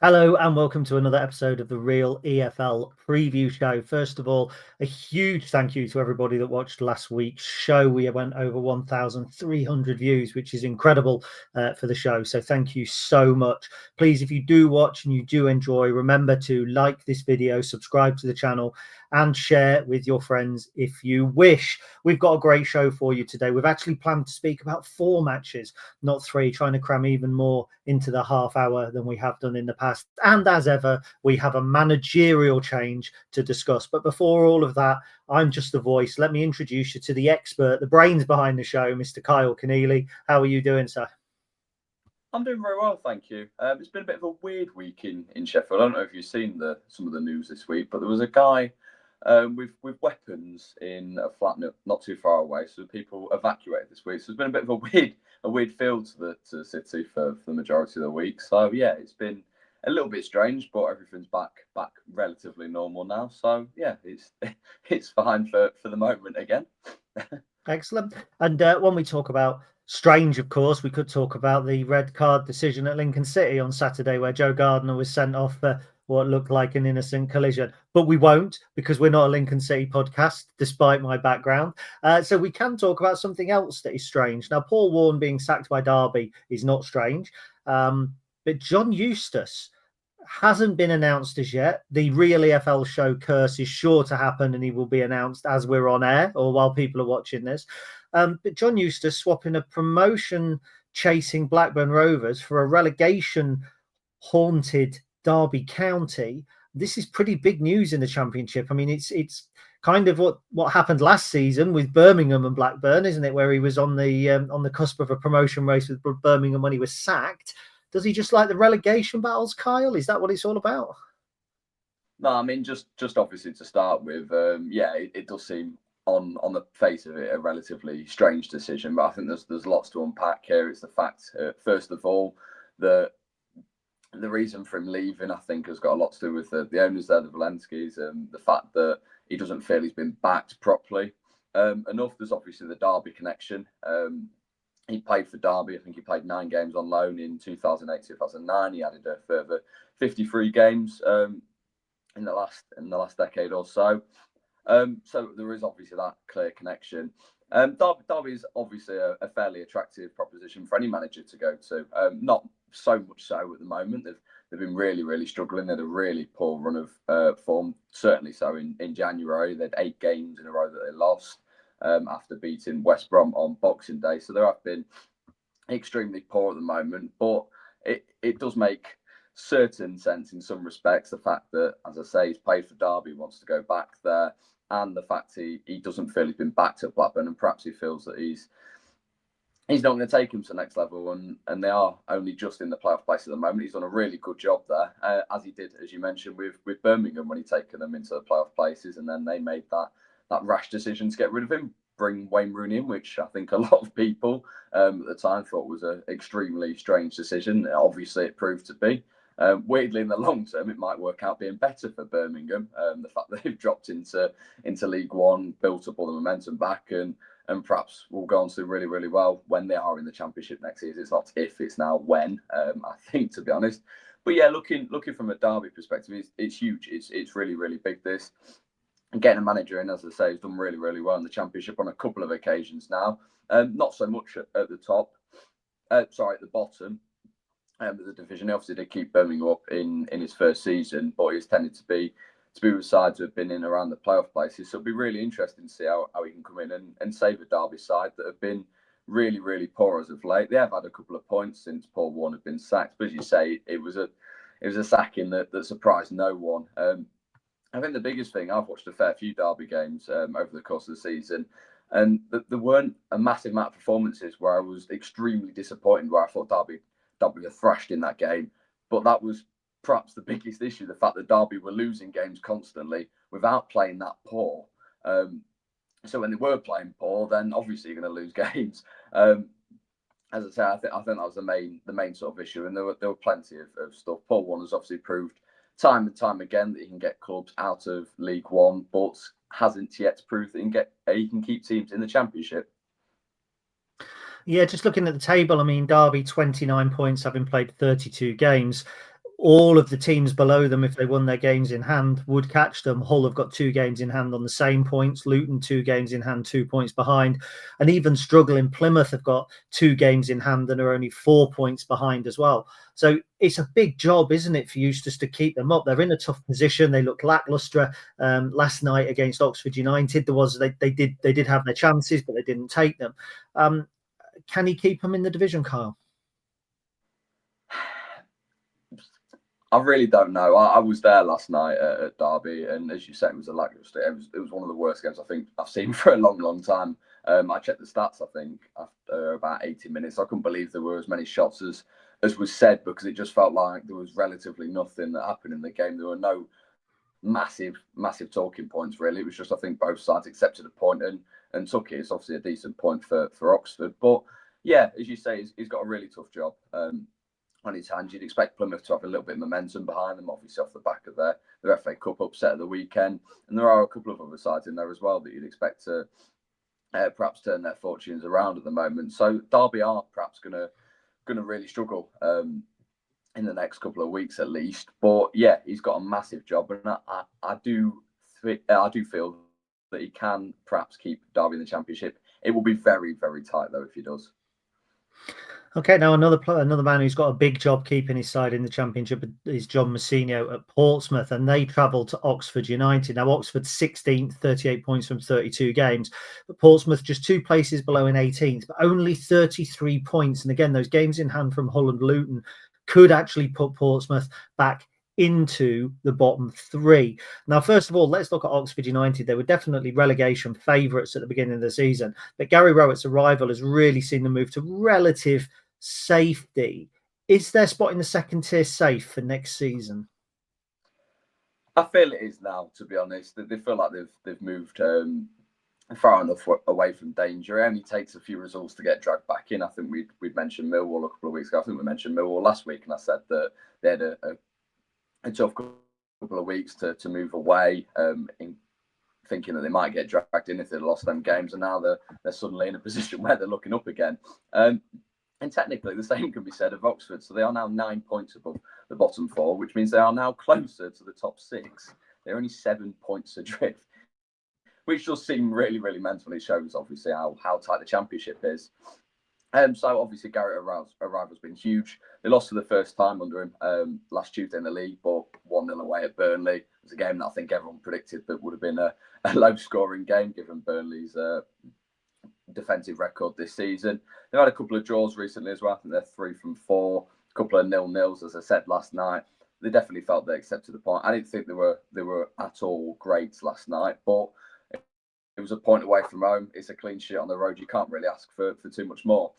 Hello and welcome to another episode of the Real EFL Preview Show. First of all, a huge thank you to everybody that watched last week's show. We went over 1,300 views, which is incredible for the show. So thank you so much. Please, if you do watch and you do enjoy, remember to like this video, subscribe to the channel and share with your friends if you wish. We've got a great show for you today. We've actually planned to speak about 4 matches, not 3, trying to cram even more into the half hour than we have done in the past. And as ever, we have a managerial change to discuss. But before all of that, I'm just the voice. Let me introduce you to the expert, the brains behind the show, Mr. Kyle Keneally. How are you doing, sir? I'm doing very well, thank you. It's been a bit of a weird week in Sheffield. I don't know if you've seen some of the news this week, but there was a guy with weapons in a flat not too far away. So people evacuated this week. So it's been a bit of a weird feel to the city for the majority of the week. So yeah, it's been a little bit strange, but everything's back relatively normal now. So yeah, it's fine for the moment again. Excellent. And when we talk about strange, of course, we could talk about the red card decision at Lincoln City on Saturday, where Joe Gardner was sent off for what looked like an innocent collision. But we won't, because we're not a Lincoln City podcast, despite my background. So we can talk about something else that is strange. Now, Paul Warne being sacked by Derby is not strange. But John Eustace hasn't been announced as yet. The Real EFL show Curse is sure to happen, and he will be announced as we're on air or while people are watching this. But John Eustace swapping a promotion chasing Blackburn Rovers for a relegation haunted Derby County. This is pretty big news in the Championship. I mean, it's kind of what happened last season with Birmingham and Blackburn, isn't it? Where he was on the cusp of a promotion race with Birmingham when he was sacked. Does he just like the relegation battles, Kyle? Is that what it's all about? No, I mean just obviously to start with, it does seem on the face of it a relatively strange decision, but I think there's lots to unpack here. It's the fact, first of all, the reason for him leaving, I think, has got a lot to do with the owners there, the Valenskis, and the fact that he doesn't feel he's been backed properly enough. There's obviously the Derby connection. He played for Derby. I think he played 9 games on loan in 2008, 2009. He added a further 53 games in the last decade or so. So there is obviously that clear connection. Derby is obviously a fairly attractive proposition for any manager to go to. Not so much so at the moment. They've been really struggling. They had a really poor run of form. Certainly so in January. They had 8 games in a row that they lost. After beating West Brom on Boxing Day. So they have been extremely poor at the moment, but it does make certain sense in some respects. The fact that, as I say, he's played for Derby, wants to go back there, and the fact he doesn't feel he's been backed at Blackburn, and perhaps he feels that he's not going to take him to the next level, and they are only just in the playoff place at the moment. He's done a really good job there, as he did, as you mentioned, with Birmingham when he'd taken them into the playoff places, and then they made that rash decision to get rid of him, bring Wayne Rooney in, which I think a lot of people at the time thought was an extremely strange decision. Obviously, it proved to be. Weirdly, in the long term, it might work out being better for Birmingham. The fact that they've dropped into League One, built up all the momentum back, and perhaps will go on to do really well when they are in the Championship next season. It's not if, it's now when. I think, to be honest. But yeah, looking from a Derby perspective, it's huge. It's really big. This. And getting a manager in, as I say, has done really well in the Championship on a couple of occasions now. Not so much at the at the bottom of the division. He obviously did keep Birmingham up in his first season, but he's tended to be with sides who have been in around the playoff places. So it'll be really interesting to see how he can come in and save a Derby side that have been really poor as of late. They have had a couple of points since Paul Warne had been sacked, but as you say, it was a sacking that surprised no one. I think the biggest thing, I've watched a fair few Derby games over the course of the season, and there weren't a massive amount of performances where I was extremely disappointed, where I thought Derby were thrashed in that game. But that was perhaps the biggest issue, the fact that Derby were losing games constantly without playing that poor. So when they were playing poor, then obviously you're going to lose games. As I say, I think that was the main sort of issue, and there were plenty of stuff. Paul Warne has obviously proved time and time again that he can get clubs out of League One, but hasn't yet proved that he can keep teams in the Championship. Yeah, just looking at the table, I mean, Derby 29 points, having played 32 games. all of the teams below them, if they won their games in hand, would catch them. Hull have got 2 games in hand on the same points. Luton 2 games in hand, 2 points behind. And even struggling Plymouth have got 2 games in hand and are only 4 points behind as well. So it's a big job, isn't it, for Eustace to keep them up? They're in a tough position. They look lacklustre. Last night against Oxford United, they did have their chances, but they didn't take them. Can he keep them in the division, Kyle? I really don't know. I was there last night at Derby, and as you said, it was a lacklustre. It was one of the worst games I think I've seen for a long, long time. I checked the stats, I think, after about 80 minutes. I couldn't believe there were as many shots as was said, because it just felt like there was relatively nothing that happened in the game. There were no massive talking points, really. It was just, I think, both sides accepted a point and took it. It's obviously a decent point for Oxford. But yeah, as you say, he's got a really tough job on his hands. You'd expect Plymouth to have a little bit of momentum behind them, obviously off the back of their FA Cup upset of the weekend. And there are a couple of other sides in there as well that you'd expect to perhaps turn their fortunes around at the moment. So Derby are perhaps going to really struggle in the next couple of weeks at least. But yeah, he's got a massive job, and I do feel that he can perhaps keep Derby in the Championship. It will be very, very tight though if he does. Okay, now another man who's got a big job keeping his side in the Championship is John Mousinho at Portsmouth, and they travel to Oxford United. Now, Oxford 16th, 38 points from 32 games, but Portsmouth just 2 places below in 18th, but only 33 points. And again, those games in hand from Hull and Luton could actually put Portsmouth back into the bottom 3. Now, first of all, let's look at Oxford United. They were definitely relegation favourites at the beginning of the season, but Gary Rowett's arrival has really seen them move to relative safety. Is their spot in the second tier safe for next season? I feel it is now, to be honest. They feel like they've moved far enough away from danger. It only takes a few results to get dragged back in. I think we'd mentioned Millwall a couple of weeks ago. I think we mentioned Millwall last week, and I said that they had a tough couple of weeks to move away, in thinking that they might get dragged in if they'd lost them games, and now they're suddenly in a position where they're looking up again. And technically, the same can be said of Oxford. So they are now 9 points above the bottom 4, which means they are now closer to the top 6. They're only 7 points adrift, which does seem really, really mental. It shows, obviously, how tight the Championship is. So, obviously, Garrett's arrival has been huge. They lost for the first time under him last Tuesday in the league, but 1-0 away at Burnley. It was a game that I think everyone predicted that would have been a low-scoring game, given Burnley's defensive record this season. They've had a couple of draws recently as well. I think they're 3 from 4, a couple of 0-0s, as I said last night. They definitely felt they accepted the point. I didn't think they were at all great last night, but it was a point away from home. It's a clean sheet on the road. You can't really ask for too much more,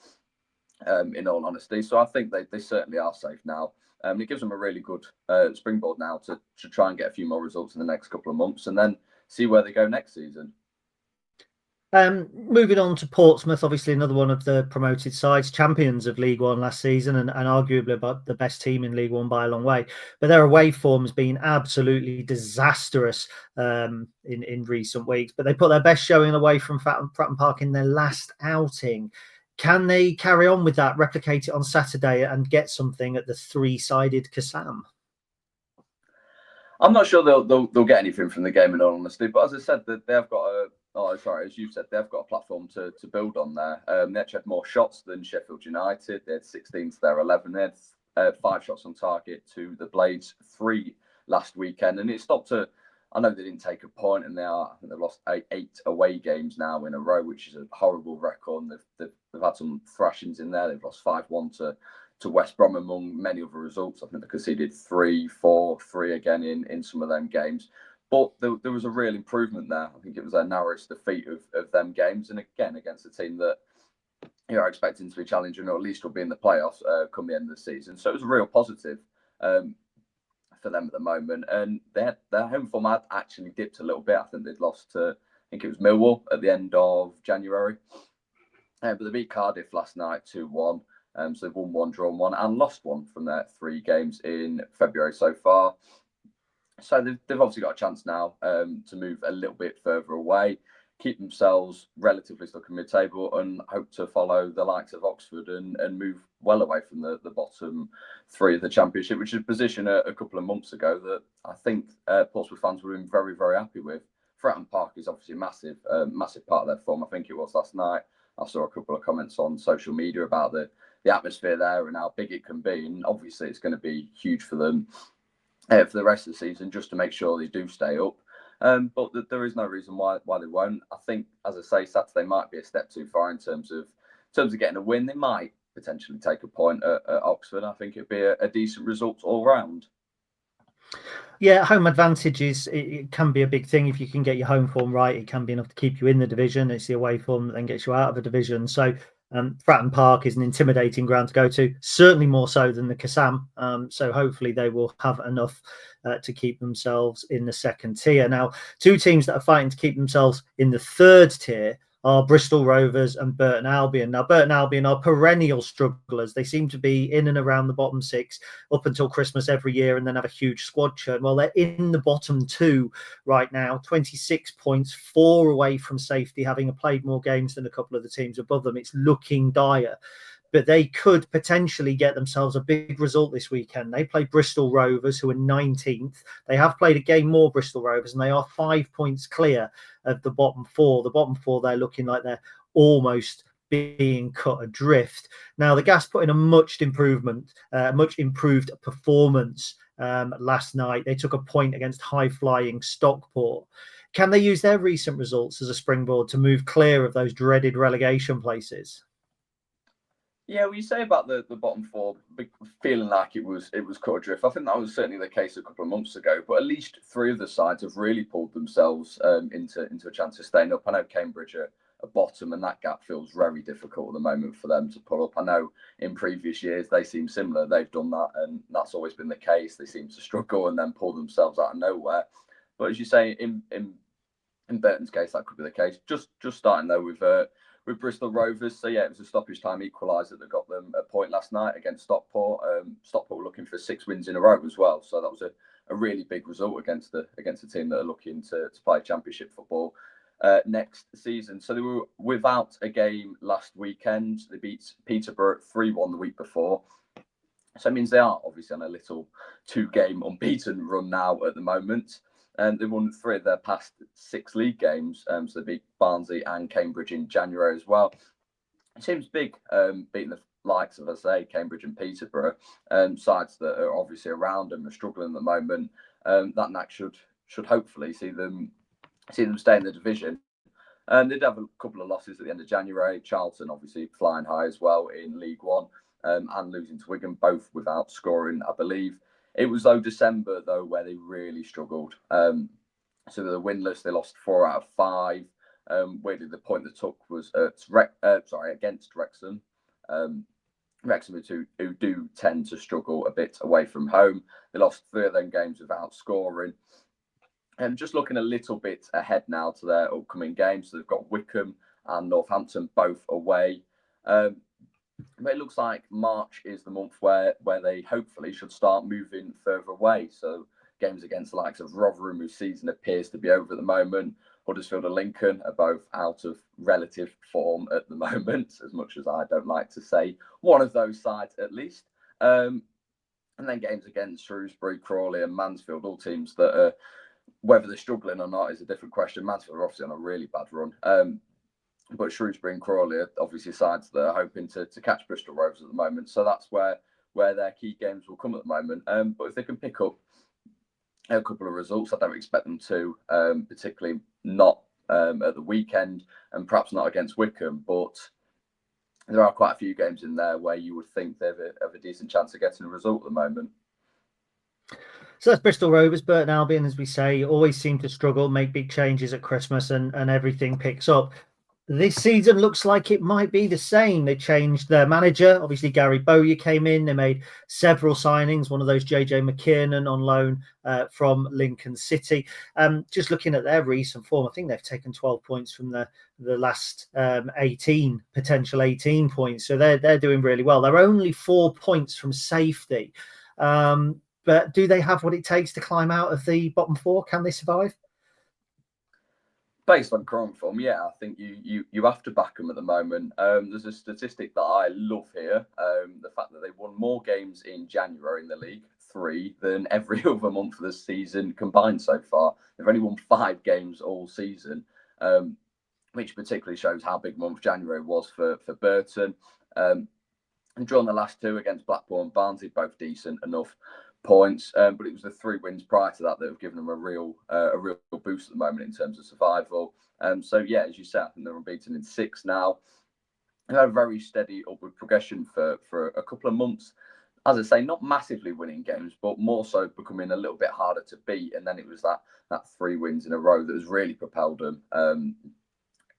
in all honesty. So I think they certainly are safe now. It gives them a really good springboard now to try and get a few more results in the next couple of months, and then see where they go next season. Moving on to Portsmouth, obviously another one of the promoted sides, champions of League One last season, and arguably about the best team in League One by a long way. But their away form's been absolutely disastrous in recent weeks. But they put their best showing away from Fratton Park in their last outing. Can they carry on with that, replicate it on Saturday, and get something at the 3-sided Kassam? I'm not sure they'll get anything from the game, in all honesty. But as I said, that they have got as you said, they've got a platform to build on there. They actually had more shots than Sheffield United. They had 16 to their 11. They had 5 shots on target to the Blades 3 last weekend, and it stopped at. I know they didn't take a point, and I think they've lost 8 away games now in a row, which is a horrible record. And they've had some thrashings in there. They've lost 5-1 to West Brom, among many other results. I think they conceded 3, 4, 3 again in some of them games. But there was a real improvement there. I think it was their narrowest defeat of them games, and again against a team that are expecting to be challenging, or at least will be in the playoffs come the end of the season. So it was a real positive for them at the moment. And their home form had actually dipped a little bit. I think they'd lost to, I think it was Millwall at the end of January. But they beat Cardiff last night 2-1. So they've won 1, drawn 1, and lost 1 from their 3 games in February so far. So they've obviously got a chance now to move a little bit further away, keep themselves relatively stuck in mid-table and hope to follow the likes of Oxford and move well away from the bottom three of the Championship, which is a position a couple of months ago that I think Portsmouth fans would have been very, very happy with. Fratton Park is obviously a massive part of their form. I think it was last night. I saw a couple of comments on social media about the atmosphere there and how big it can be. And obviously it's going to be huge for them for the rest of the season, just to make sure they do stay up. But there is no reason why they won't. I think, as I say, Saturday might be a step too far in terms of getting a win. They might potentially take a point at Oxford. I think it'd be a decent result all round. Yeah, home advantage it can be a big thing. If you can get your home form right, it can be enough to keep you in the division. It's the away form that then gets you out of a division. So Fratton Park is an intimidating ground to go to, certainly more so than the Kassam. So hopefully they will have enough to keep themselves in the second tier. Now, two teams that are fighting to keep themselves in the third tier are Bristol Rovers and Burton Albion. Now, Burton Albion are perennial strugglers. They seem to be in and around the bottom six up until Christmas every year and then have a huge squad churn. Well, they're in the bottom two right now, 26 points, 4 away from safety, having played more games than a couple of the teams above them. It's looking dire. But they could potentially get themselves a big result this weekend. They play Bristol Rovers, who are 19th. They have played a game more, Bristol Rovers, and they are 5 points clear of the bottom four. The bottom four, they're looking like they're almost being cut adrift. Now, the Gas put in a much improved performance last night. They took a point against high-flying Stockport. Can they use their recent results as a springboard to move clear of those dreaded relegation places? Yeah, well, you say about the bottom four feeling like it was cut adrift. I think that was certainly the case a couple of months ago. But at least 3 of the sides have really pulled themselves into a chance of staying up. I know Cambridge are bottom, and that gap feels very difficult at the moment for them to pull up. I know in previous years they seem similar. They've done that, and that's always been the case. They seem to struggle and then pull themselves out of nowhere. But as you say, in Burton's case, that could be the case. Just starting though with Bristol Rovers. So yeah, it was a stoppage time equaliser that got them a point last night against Stockport. Stockport were looking for 6 wins in a row as well. So that was a really big result against a team that are looking to play Championship football next season. So they were without a game last weekend. They beat Peterborough 3-1 the week before. So it means they are obviously on a little 2-game unbeaten run now at the moment. And they won 3 of their past 6 league games. So they beat Barnsley and Cambridge in January as well. It seems big, beating the likes of, I say, Cambridge and Peterborough, sides that are obviously around them, are struggling at the moment. That NAC should hopefully see them stay in the division. They did have a couple of losses at the end of January. Charlton obviously flying high as well in League One, and losing to Wigan, both without scoring, I believe. It was December though where they really struggled. So they were winless. They lost 4 out of 5. Weirdly, the point they took was against Wrexham. Wrexham who do tend to struggle a bit away from home. They lost 3 of them games without scoring. And just looking a little bit ahead now to their upcoming games. So they've got Wycombe and Northampton both away. But it looks like March is the month where they hopefully should start moving further away. So games against the likes of Rotherham, whose season appears to be over at the moment. Huddersfield and Lincoln are both out of relative form at the moment, as much as I don't like to say one of those sides at least. And then games against Shrewsbury, Crawley and Mansfield, all teams that are, whether they're struggling or not is a different question. Mansfield are obviously on a really bad run. But Shrewsbury and Crawley are obviously sides that are hoping to catch Bristol Rovers at the moment. So that's where their key games will come at the moment. But if they can pick up a couple of results, I don't expect them to, particularly not at the weekend and perhaps not against Wycombe. But there are quite a few games in there where you would think they have a decent chance of getting a result at the moment. So that's Bristol Rovers. Burton Albion, as we say, always seem to struggle, make big changes at Christmas and everything picks up. This season looks like it might be the same. They changed their manager. Obviously, Gary Bowyer came in. They made several signings. One of those, JJ McKiernan, on loan from Lincoln City. Just looking at their recent form, I think they've taken 12 points from the last 18 points. So they're doing really well. They're only 4 points from safety. But do they have what it takes to climb out of the bottom 4? Can they survive? Based on current form, yeah, I think you have to back them at the moment. There's a statistic that I love here: the fact that they won more games in January in the league, 3, than every other month of the season combined so far. They've only won 5 games all season, which particularly shows how big month January was for Burton. And drawn the last 2 against Blackpool and Barnsley, both decent enough points, but it was the 3 wins prior to that have given them a real boost at the moment in terms of survival. So yeah, as you said, I think they're unbeaten in 6 now. They've had a very steady upward progression for a couple of months. As I say, not massively winning games, but more so becoming a little bit harder to beat. And then it was that 3 wins in a row that has really propelled them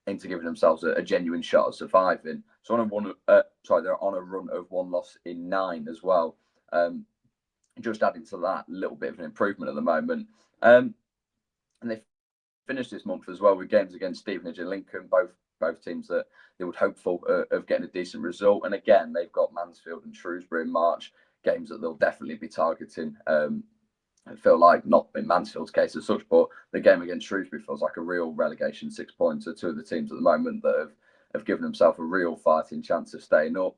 into giving themselves a genuine shot at surviving. So they're on a run of 1 loss in 9 as well. Just adding to that, a little bit of an improvement at the moment. And they finished this month as well with games against Stevenage and Lincoln, both teams that they would hope for of getting a decent result. And again, they've got Mansfield and Shrewsbury in March, games that they'll definitely be targeting. I feel like, not in Mansfield's case as such, but the game against Shrewsbury feels like a real relegation 6-pointer. 2 of the teams at the moment that have given themselves a real fighting chance of staying up.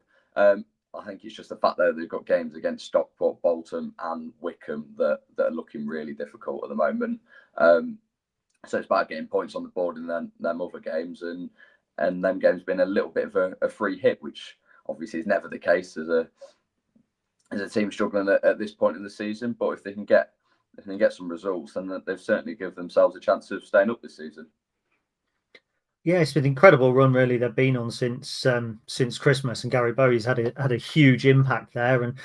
I think it's just the fact that they've got games against Stockport, Bolton, and Wickham that are looking really difficult at the moment. So it's about getting points on the board in them other games, and them games being a little bit of a free hit, which obviously is never the case as a team struggling at this point in the season. But if they can get some results, then they've certainly given themselves a chance of staying up this season. Yeah, it's been an incredible run, really. They've been on since Christmas, and Gary Bowie's had a huge impact there. And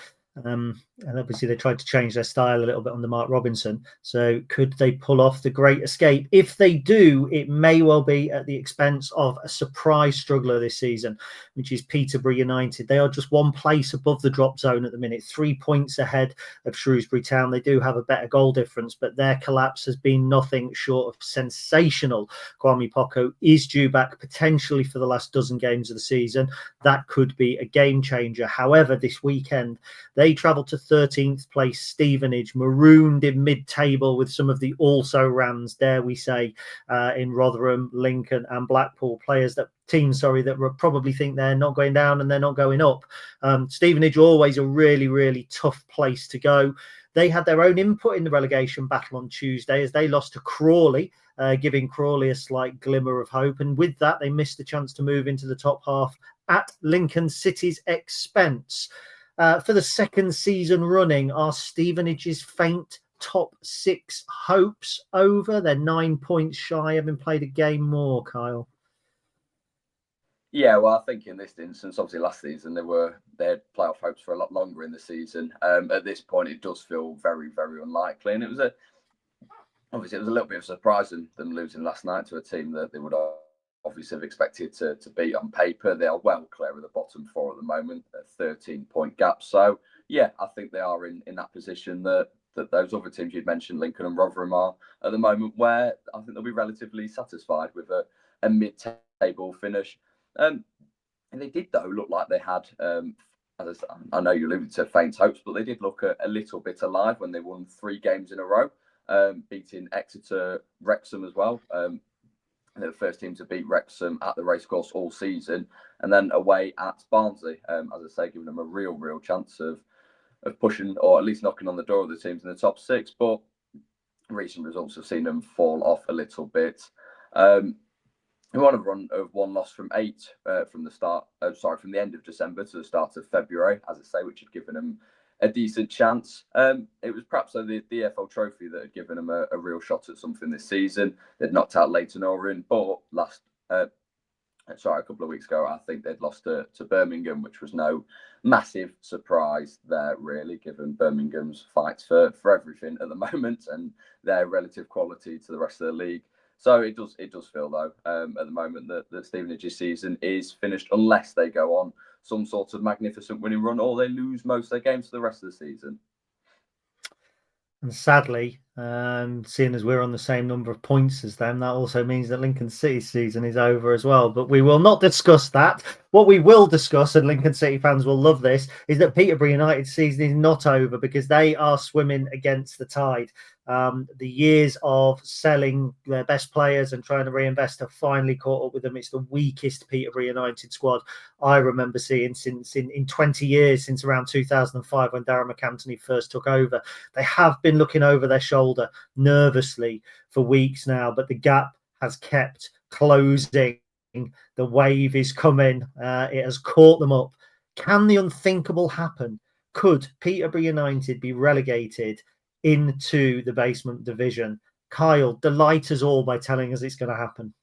obviously they tried to change their style a little bit under Mark Robinson. So could they pull off the great escape? If they do, it may well be at the expense of a surprise struggler this season, which is Peterborough United. They are just 1 place above the drop zone at the minute, 3 points ahead of Shrewsbury Town. They do have a better goal difference, but their collapse has been nothing short of sensational. Kwame Poco is due back potentially for the last dozen games of the season. That could be a game changer. However, this weekend, they travel to 13th place Stevenage, marooned in mid-table with some of the also-rans, dare we say, in Rotherham, Lincoln and Blackpool, teams that probably think they're not going down and they're not going up. Stevenage, always a really, really tough place to go. They had their own input in the relegation battle on Tuesday as they lost to Crawley, giving Crawley a slight glimmer of hope. And with that, they missed the chance to move into the top half at Lincoln City's expense. For the 2nd season running, are Stevenage's faint top 6 hopes over? They're 9 points shy, having played a game more, Kyle. Yeah, well, I think in this instance, obviously last season they had playoff hopes for a lot longer in the season. At this point, it does feel very, very unlikely, and it was a little bit of a surprise them losing last night to a team that they would obviously have expected to beat on paper. They are well clear of the bottom 4 at the moment, a 13-point gap. So yeah, I think they are in that position that those other teams you'd mentioned, Lincoln and Rotherham, are at the moment, where I think they'll be relatively satisfied with a mid-table finish. And they did, though, look like they had, as I know you alluded to faint hopes, but they did look a little bit alive when they won 3 games in a row, beating Exeter, Wrexham as well. They're the first team to beat Wrexham at the racecourse all season, and then away at Barnsley, as I say, giving them a real chance of pushing, or at least knocking on the door of the teams in the top 6. But recent results have seen them fall off a little bit. Who on a run of 1 loss from 8 from the end of December to the start of February, as I say, which had given them a decent chance. It was perhaps the EFL Trophy that had given them a real shot at something this season. They'd knocked out Leyton Orient, but a couple of weeks ago, I think they'd lost to Birmingham, which was no massive surprise there, really, given Birmingham's fights for everything at the moment and their relative quality to the rest of the league. So it does feel, though, at the moment that Stevenage's season is finished, unless they go on some sort of magnificent winning run or they lose most of their games for the rest of the season. And sadly, Seeing as we're on the same number of points as them, that also means that Lincoln City's season is over as well. But we will not discuss that. What we will discuss, and Lincoln City fans will love this, is that Peterborough United's season is not over because they are swimming against the tide. The years of selling their best players and trying to reinvest have finally caught up with them. It's the weakest Peterborough United squad I remember seeing since in 20 years, since around 2005 when Darren McAntony first took over. They have been looking over their shoulder nervously for weeks now, but the gap has kept closing. The wave is coming. It has caught them up. Can the unthinkable happen? Could Peterborough United be relegated into the basement division? Kyle, delight us all by telling us it's going to happen.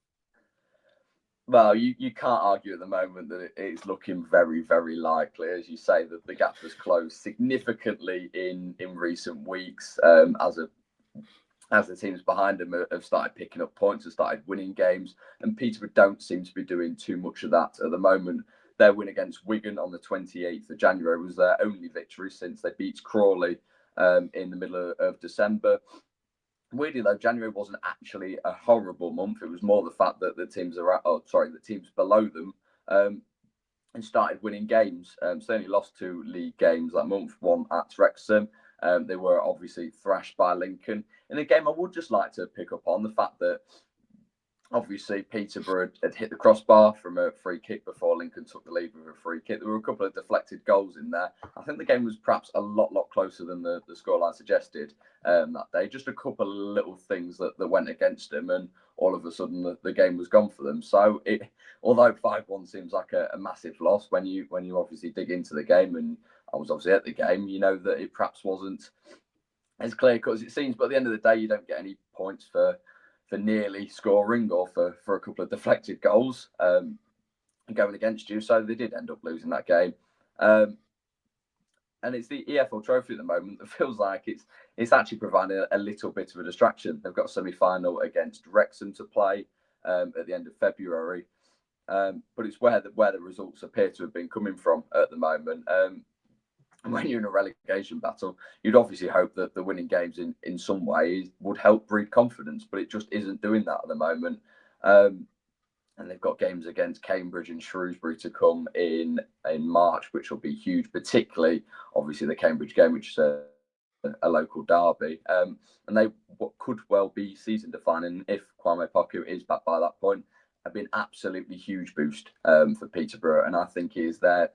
Well, you can't argue at the moment that it's looking very, very likely. As you say, that the gap has closed significantly in recent weeks as the teams behind them have started picking up points and started winning games. And Peterborough don't seem to be doing too much of that at the moment. Their win against Wigan on the 28th of January was their only victory since they beat Crawley in the middle of December. Weirdly though, January wasn't actually a horrible month. It was more the fact that the teams below them and started winning games. So they only lost 2 league games that month, one at Wrexham. They were obviously thrashed by Lincoln. In a game I would just like to pick up on the fact that obviously Peterborough had hit the crossbar from a free kick before Lincoln took the lead with a free kick. There were a couple of deflected goals in there. I think the game was perhaps a lot closer than the scoreline suggested that day. Just a couple of little things that went against them, and all of a sudden the game was gone for them. So although 5-1 seems like a massive loss, when you obviously dig into the game, and I was obviously at the game, you know that it perhaps wasn't as clear cut as it seems. But at the end of the day, you don't get any points for nearly scoring or for a couple of deflected goals going against you. So they did end up losing that game. And it's the EFL Trophy at the moment that feels like it's actually providing a little bit of a distraction. They've got a semi-final against Wrexham to play at the end of February. But it's where the results appear to have been coming from at the moment. When you're in a relegation battle, you'd obviously hope that the winning games in some way would help breed confidence, but it just isn't doing that at the moment. And they've got games against Cambridge and Shrewsbury to come in March, which will be huge, particularly obviously the Cambridge game, which is a local derby. And they could well be season defining if Kwame Poku is back by that point. Have been absolutely huge boost for Peterborough, and I think is their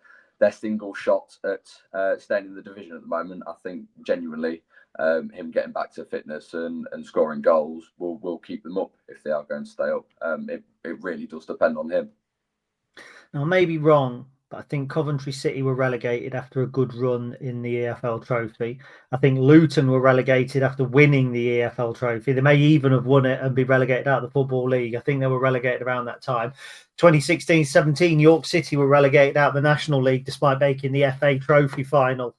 single shot at staying in the division at the moment. I think genuinely him getting back to fitness and scoring goals will keep them up if they are going to stay up. It really does depend on him. Now, I may be wrong, but I think Coventry City were relegated after a good run in the EFL Trophy. I think Luton were relegated after winning the EFL Trophy. They may even have won it and be relegated out of the Football League. I think they were relegated around that time. 2016-17, York City were relegated out of the National League despite making the FA Trophy final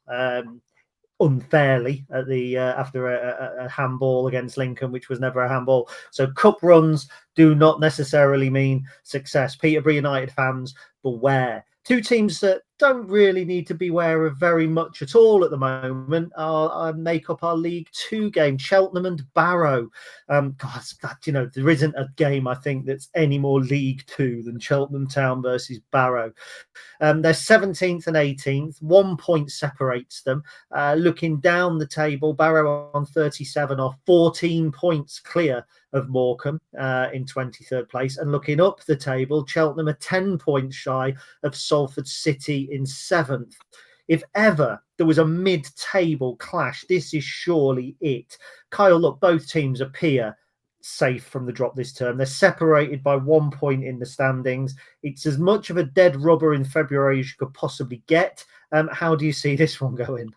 unfairly at the after a handball against Lincoln, which was never a handball. So cup runs do not necessarily mean success. Peterborough United fans, beware. 2 teams that don't really need to beware of very much at all at the moment make up our League 2 game, Cheltenham and Barrow. There isn't a game, I think, that's any more League 2 than Cheltenham Town versus Barrow. They're 17th and 18th. 1 point separates them. Looking down the table, Barrow on 37 are 14 points clear of Morecambe in 23rd place. And looking up the table, Cheltenham are 10 points shy of Salford City in 7th. If ever there was a mid-table clash, this is surely it. Kyle, look, both teams appear safe from the drop this term. They're separated by 1 point in the standings. It's as much of a dead rubber in February as you could possibly get. How do you see this one going?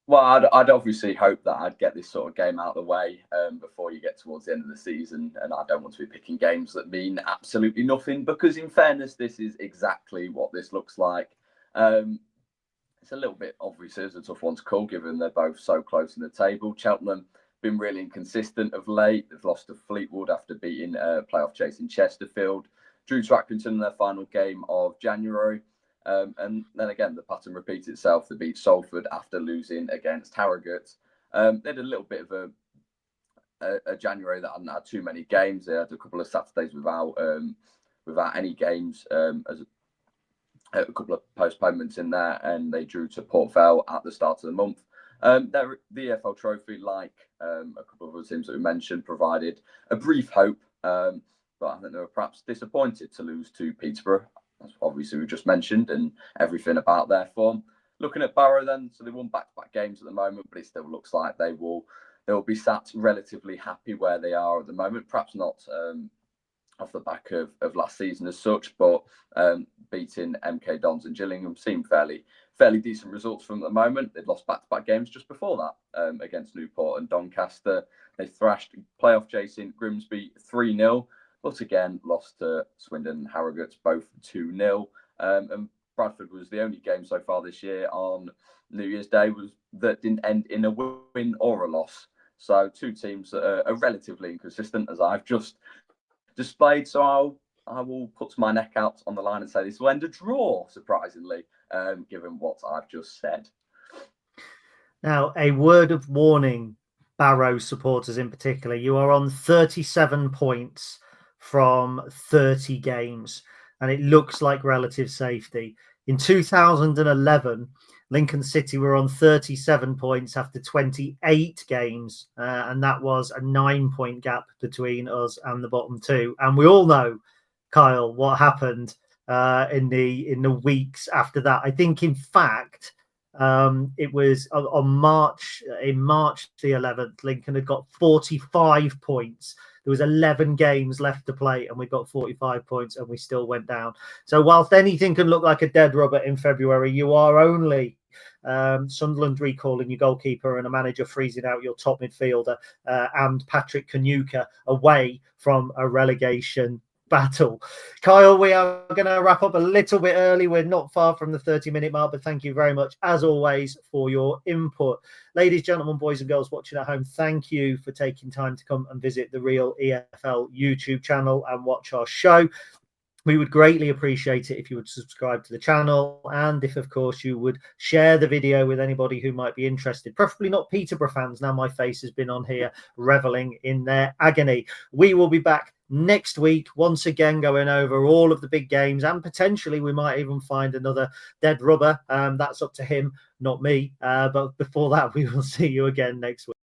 Well, I'd obviously hope that I'd get this sort of game out of the way before you get towards the end of the season. And I don't want to be picking games that mean absolutely nothing, because in fairness, this is exactly what this looks like. It's a little bit, obviously, it's a tough one to call, given they're both so close in the table. Cheltenham been really inconsistent of late. They've lost to Fleetwood after beating playoff chasing Chesterfield. Drew to Accrington in their final game of January. And then again, the pattern repeats itself. They beat Salford after losing against Harrogate. They had a little bit of a January that hadn't had too many games. They had a couple of Saturdays without any games, as a couple of postponements in there, and they drew to Port Vale at the start of the month. The EFL Trophy, like a couple of other teams that we mentioned, provided a brief hope, but I think they were perhaps disappointed to lose to Peterborough, as obviously we just mentioned, and everything about their form. Looking at Barrow then, so they won back-to-back games at the moment, but it still looks like they will be sat relatively happy where they are at the moment. Perhaps not off the back of last season as such, but beating MK Dons and Gillingham seem fairly decent results from the moment. They'd lost back-to-back games just before that against Newport and Doncaster. They thrashed playoff chasing Grimsby 3-0, but again lost to Swindon and Harrogate both 2-0. And Bradford was the only game so far this year on New Year's Day that didn't end in a win or a loss. So two teams that are relatively inconsistent, as I've just displayed. So I will put my neck out on the line and say this will end a draw, surprisingly, given what I've just said. Now, a word of warning, Barrow supporters in particular. You are on 37 points from 30 games, and it looks like relative safety. In 2011, Lincoln City were on 37 points after 28 games, and that was a 9-point gap between us and the bottom two. And we all know, Kyle, what happened in the weeks after that. I think, in fact, it was on March the 11th. Lincoln had got 45 points. There was 11 games left to play, and we got 45 points, and we still went down. So whilst anything can look like a dead rubber in February, you are only Sunderland recalling your goalkeeper and a manager freezing out your top midfielder and Patrick Kanuka away from a relegation battle. Kyle, we are going to wrap up a little bit early. We're not far from the 30-minute mark, but thank you very much, as always, for your input. Ladies, gentlemen, boys and girls watching at home, thank you for taking time to come and visit the Real EFL YouTube channel and watch our show. We would greatly appreciate it if you would subscribe to the channel, and if, of course, you would share the video with anybody who might be interested, preferably not Peterborough fans. Now my face has been on here reveling in their agony. We will be back next week, once again, going over all of the big games, and potentially we might even find another dead rubber. That's up to him, not me. But before that, we will see you again next week.